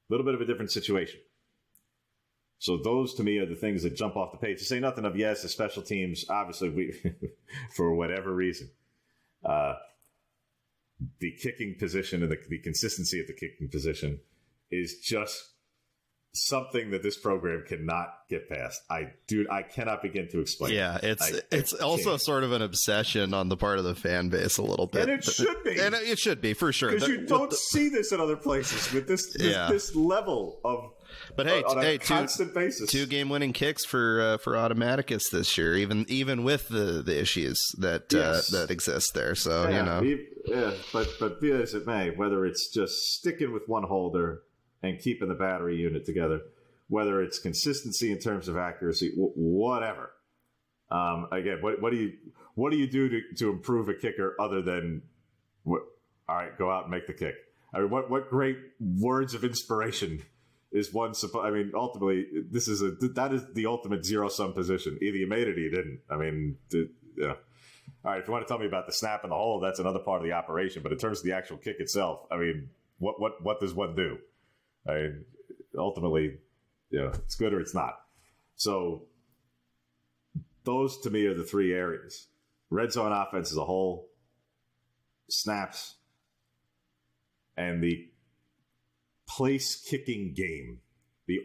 A little bit of a different situation. So those, to me, are the things that jump off the page. To say nothing of, yes, the special teams, obviously, we for whatever reason, the kicking position and the consistency of the kicking position is just something that this program cannot get past. I cannot begin to explain. Yeah, it's also sort of an obsession on the part of the fan base a little bit. And it should be. And it should be, for sure. Because you don't see this in other places with this level of... But hey, on a constant basis. 2 game-winning kicks for Automaticus this year, even with the issues that that exist there. So but be as it may, whether it's just sticking with one holder and keeping the battery unit together, whether it's consistency in terms of accuracy, whatever. Again, what do you do to improve a kicker other than all right, go out and make the kick? I mean, what great words of inspiration is one? I mean, ultimately, that is the ultimate zero-sum position. Either you made it or you didn't. I mean, All right, if you want to tell me about the snap and the hold, that's another part of the operation. But in terms of the actual kick itself, I mean, what does one do? I mean, ultimately, it's good or it's not. So those, to me, are the 3 areas. Red zone offense as a whole, snaps, and the place-kicking game.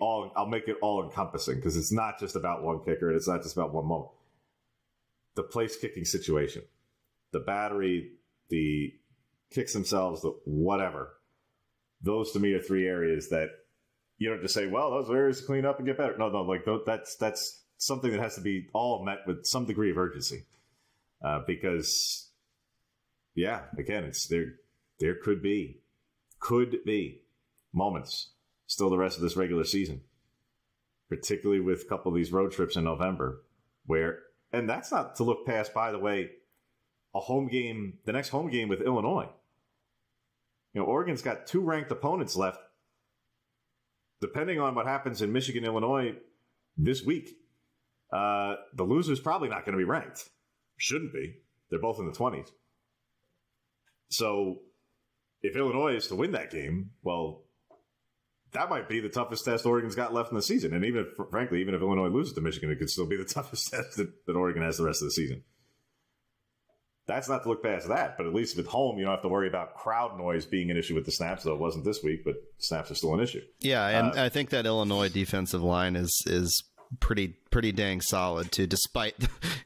I'll make it all-encompassing, because it's not just about one kicker, and it's not just about one moment. The place-kicking situation. The battery, the kicks themselves, the whatever. Those, to me, are 3 areas that you don't just say, well, those are areas to clean up and get better. No, like that's something that has to be all met with some degree of urgency. Because, again, it's there could be moments still the rest of this regular season, particularly with a couple of these road trips in November, where, and that's not to look past, by the way, the next home game with Illinois. Oregon's got 2 ranked opponents left. Depending on what happens in Michigan, Illinois this week, the loser's probably not going to be ranked. Shouldn't be. They're both in the 20s. So if Illinois is to win that game, well, that might be the toughest test Oregon's got left in the season. And even if Illinois loses to Michigan, it could still be the toughest test that Oregon has the rest of the season. That's not to look past that, but at least if it's home, you don't have to worry about crowd noise being an issue with the snaps, though it wasn't this week, but snaps are still an issue. Yeah, and I think that Illinois defensive line is pretty dang solid too, despite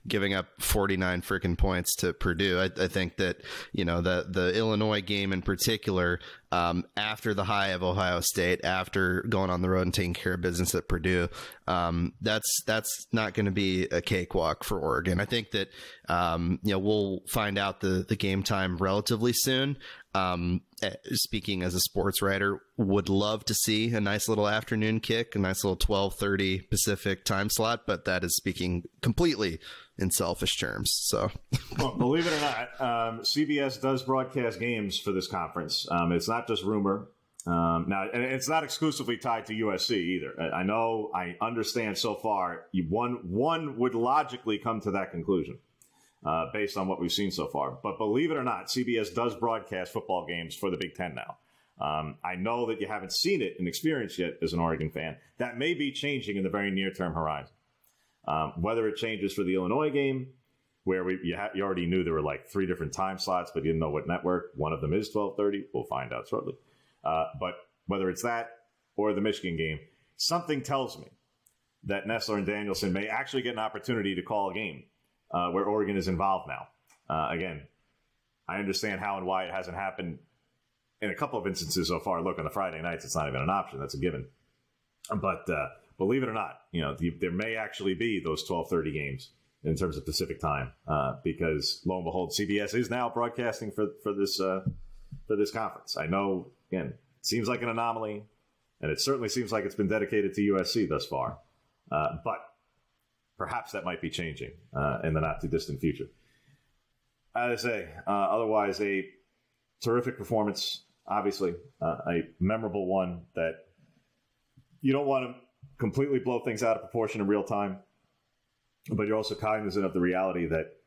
giving up 49 freaking points to Purdue. I think that, the Illinois game in particular, after the high of Ohio State, after going on the road and taking care of business at Purdue, that's not going to be a cakewalk for Oregon. I think that, we'll find out the game time relatively soon. Speaking as a sports writer, would love to see a nice little afternoon kick, a nice little 12:30 Pacific time slot, but that is speaking completely in selfish terms. So, well, believe it or not, CBS does broadcast games for this conference. It's not just rumor. Now, and it's not exclusively tied to USC either. I understand so far. One would logically come to that conclusion. Based on what we've seen so far. But believe it or not, CBS does broadcast football games for the Big Ten now. I know that you haven't seen it and experienced yet as an Oregon fan. That may be changing in the very near-term horizon. Whether it changes for the Illinois game, where you already knew there were like 3 different time slots, but you didn't know what network. One of them is 12:30. We'll find out shortly. But whether it's that or the Michigan game, something tells me that Nessler and Danielson may actually get an opportunity to call a game where Oregon is involved now. Again, I understand how and why it hasn't happened in a couple of instances so far. Look, on the Friday nights, it's not even an option. That's a given. But believe it or not, there may actually be those 12:30 games in terms of Pacific time because, lo and behold, CBS is now broadcasting for this conference. I know, again, it seems like an anomaly, and it certainly seems like it's been dedicated to USC thus far. But perhaps that might be changing in the not-too-distant future. As I say, otherwise, a terrific performance, obviously. A memorable one that you don't want to completely blow things out of proportion in real time, but you're also cognizant of the reality that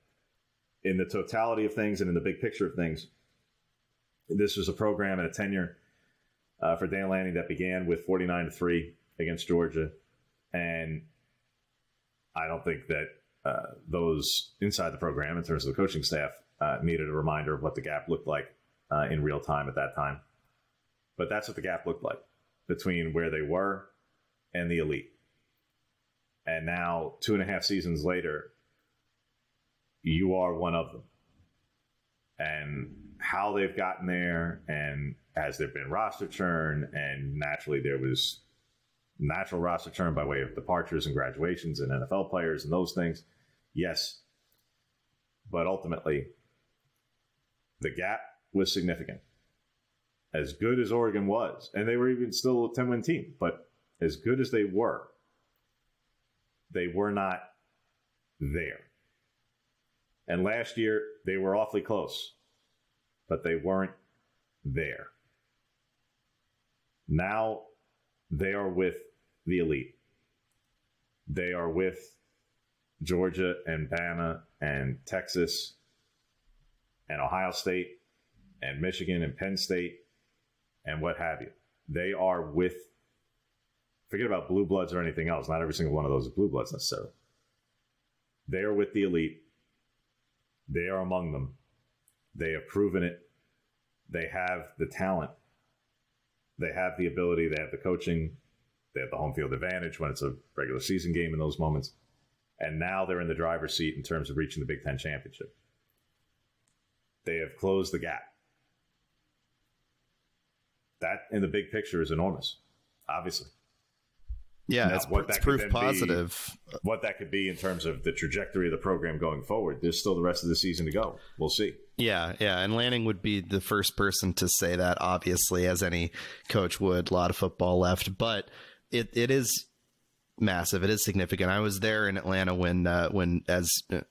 in the totality of things and in the big picture of things, this was a program and a tenure for Dan Lanning that began with 49-3 against Georgia, and I don't think that those inside the program, in terms of the coaching staff, needed a reminder of what the gap looked like in real time at that time. But that's what the gap looked like between where they were and the elite. And now, 2.5 seasons later, you are one of them. And how they've gotten there, and has there been roster churn, and naturally there was natural roster churn by way of departures and graduations and NFL players and those things. Yes. But ultimately, the gap was significant. As good as Oregon was, and they were even still a 10-win team, but as good as they were not there. And last year, they were awfully close, but they weren't there. Now, they are with the elite. They are with Georgia and Bama and Texas and Ohio State and Michigan and Penn State and what have you. They are with, forget about blue bloods or anything else. Not every single one of those is blue bloods necessarily. They are with the elite. They are among them. They have proven it. They have the talent. They have the ability. They have the coaching. They have the home field advantage when it's a regular season game in those moments. And now they're in the driver's seat in terms of reaching the Big Ten championship. They have closed the gap. That, in the big picture, is enormous, obviously. Yeah, it's proof positive. What that could be in terms of the trajectory of the program going forward. There's still the rest of the season to go. We'll see. Yeah, and Lanning would be the first person to say that, obviously, as any coach would. A lot of football left, but it is massive. It is significant. I was there in Atlanta when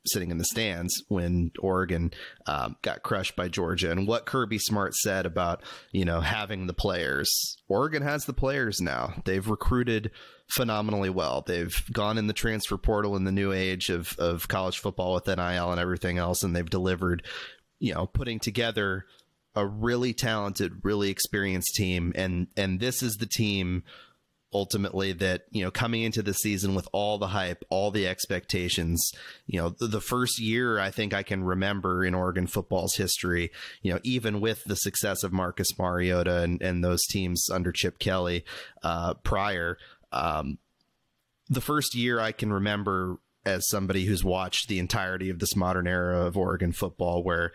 sitting in the stands when Oregon got crushed by Georgia, and what Kirby Smart said about having the players. Oregon has the players now. They've recruited phenomenally well. They've gone in the transfer portal in the new age of college football with NIL and everything else, and they've delivered, putting together a really talented, really experienced team. And this is the team ultimately that, coming into the season with all the hype, all the expectations, the first year I think I can remember in Oregon football's history, even with the success of Marcus Mariota and those teams under Chip Kelly prior, the first year I can remember as somebody who's watched the entirety of this modern era of Oregon football, where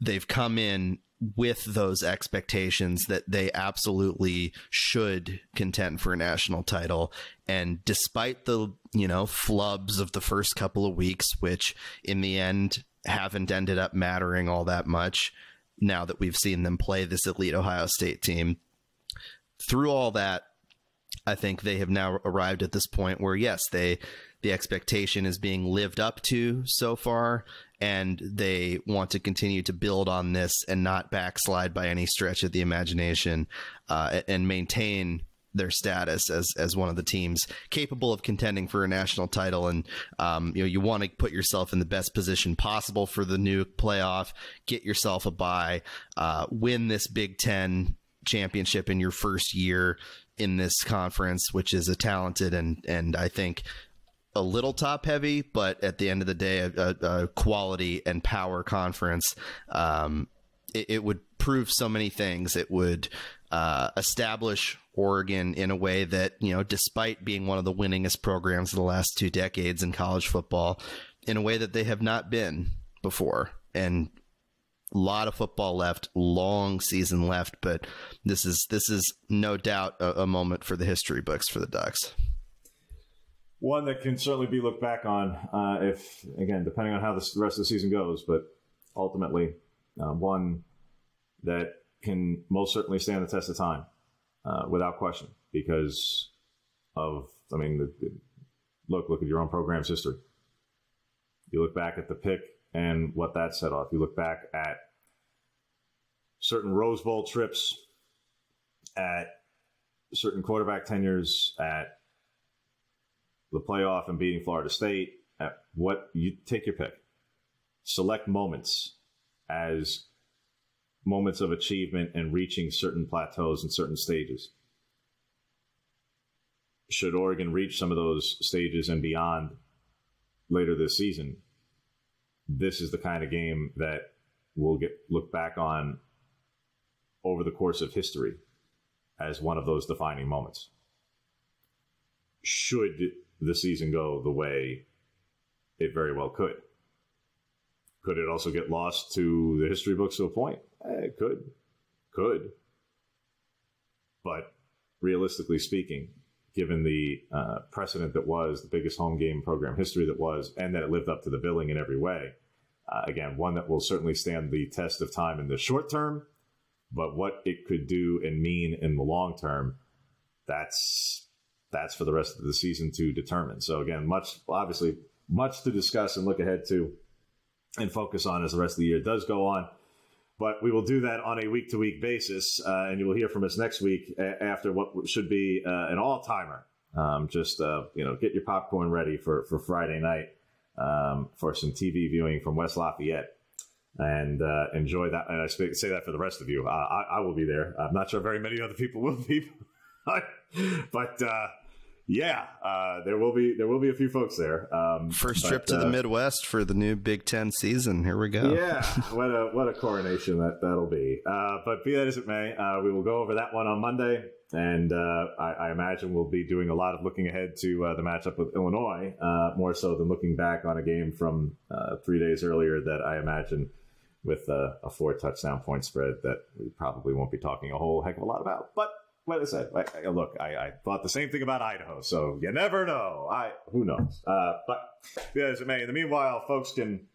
they've come in with those expectations that they absolutely should contend for a national title. And despite the, flubs of the first couple of weeks, which in the end haven't ended up mattering all that much now that we've seen them play this elite Ohio State team, through all that, I think they have now arrived at this point where, yes, the expectation is being lived up to so far, and they want to continue to build on this and not backslide by any stretch of the imagination, and maintain their status as one of the teams capable of contending for a national title. And you want to put yourself in the best position possible for the new playoff, get yourself a bye, win this Big Ten championship in your first year in this conference, which is a talented and I think a little top heavy, but at the end of the day, a quality and power conference. It would prove so many things. It would establish Oregon in a way that, despite being one of the winningest programs of the last 2 decades in college football, in a way that they have not been before. And a lot of football left, long season left, but this is no doubt a moment for the history books for the Ducks. One that can certainly be looked back on, if, again, depending on how the rest of the season goes, but ultimately one that can most certainly stand the test of time, without question, because of, look at your own program's history. You look back at the pick and what that set off. You look back at certain Rose Bowl trips, at certain quarterback tenures, at the playoff and beating Florida State, at what you take your pick. Select moments as moments of achievement and reaching certain plateaus and certain stages. Should Oregon reach some of those stages and beyond later this season, this is the kind of game that we'll look back on over the course of history as one of those defining moments. Should the season go the way it very well could. Could it also get lost to the history books to a point? It could. But realistically speaking, given the precedent that was, the biggest home game program history that was, and that it lived up to the billing in every way, again, one that will certainly stand the test of time in the short term, but what it could do and mean in the long term, that's for the rest of the season to determine. So again, much to discuss and look ahead to and focus on as the rest of the year does go on. But we will do that on a week-to-week basis, and you will hear from us next week after what should be an all-timer. Get your popcorn ready for Friday night for some TV viewing from West Lafayette, and enjoy that. And I say that for the rest of you. I will be there. I'm not sure very many other people will be, but there will be a few folks there. First trip to the Midwest for the new Big Ten season. Here we go. Yeah, what a coronation that'll be. But be that as it may, we will go over that one on Monday, and I imagine we'll be doing a lot of looking ahead to the matchup with Illinois, more so than looking back on a game from 3 days earlier that I imagine with a 4-touchdown point spread that we probably won't be talking a whole heck of a lot about. But like I said, I thought the same thing about Idaho, so you never know. Who knows? But yeah, as it may. In the meanwhile, folks can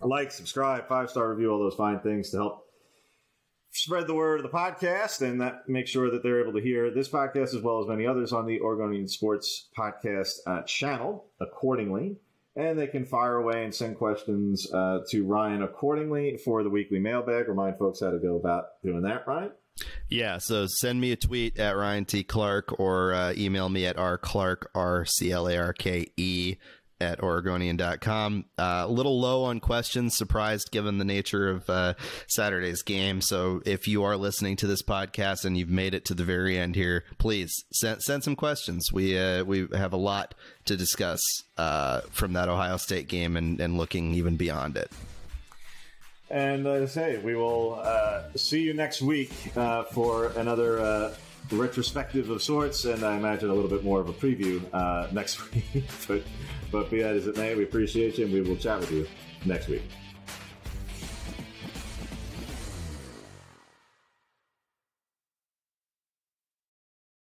like, subscribe, 5-star review, all those fine things to help spread the word of the podcast, and that make sure that they're able to hear this podcast as well as many others on the Oregonian Sports Podcast channel accordingly. And they can fire away and send questions to Ryan accordingly for the weekly mailbag. Remind folks how to go about doing that, Ryan. Yeah, so send me a tweet at Ryan T. Clarke or email me at rclarke, RCLARKE, at Oregonian.com. A little low on questions, surprised given the nature of Saturday's game. So if you are listening to this podcast and you've made it to the very end here, please send some questions. We have a lot to discuss from that Ohio State game and looking even beyond it. And as I say, we will see you next week for another retrospective of sorts, and I imagine a little bit more of a preview next week. But be that as it may, we appreciate you, and we will chat with you next week.